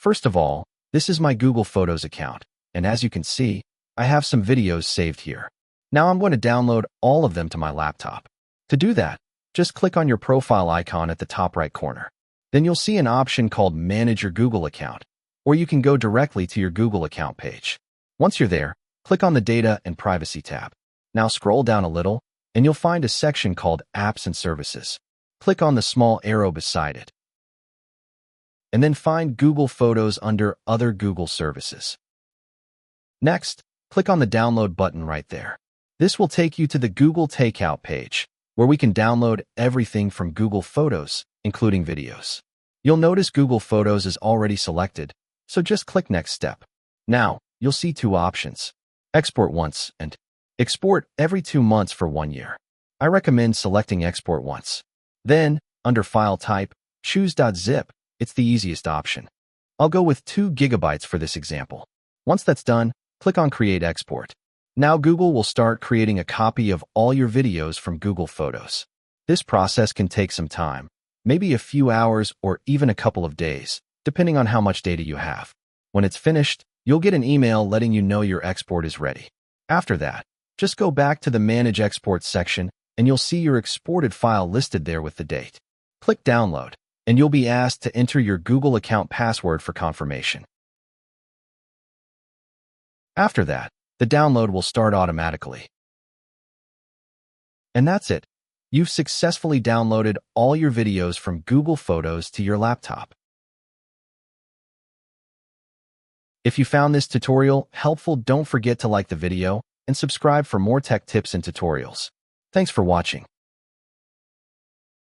First of all, this is my Google Photos account, and as you can see, I have some videos saved here. Now I'm going to download all of them to my laptop. To do that, just click on your profile icon at the top right corner. Then you'll see an option called Manage Your Google Account, or you can go directly to your Google account page. Once you're there, click on the Data and Privacy tab. Now scroll down a little, and you'll find a section called Apps and Services. Click on the small arrow beside it, and then find Google Photos under Other Google Services. Next, click on the Download button right there. This will take you to the Google Takeout page, where we can download everything from Google Photos, including videos. You'll notice Google Photos is already selected, so just click Next Step. Now, you'll see two options: Export Once and Export every 2 months for 1 year. I recommend selecting Export Once. Then, under File Type, choose .zip. It's the easiest option. I'll go with 2 GB for this example. Once that's done, click on Create Export. Now Google will start creating a copy of all your videos from Google Photos. This process can take some time, maybe a few hours or even a couple of days, depending on how much data you have. When it's finished, you'll get an email letting you know your export is ready. After that, just go back to the Manage Export section and you'll see your exported file listed there with the date. Click Download, and you'll be asked to enter your Google account password for confirmation. After that, the download will start automatically. And that's it. You've successfully downloaded all your videos from Google Photos to your laptop. If you found this tutorial helpful, don't forget to like the video and subscribe for more tech tips and tutorials. Thanks for watching.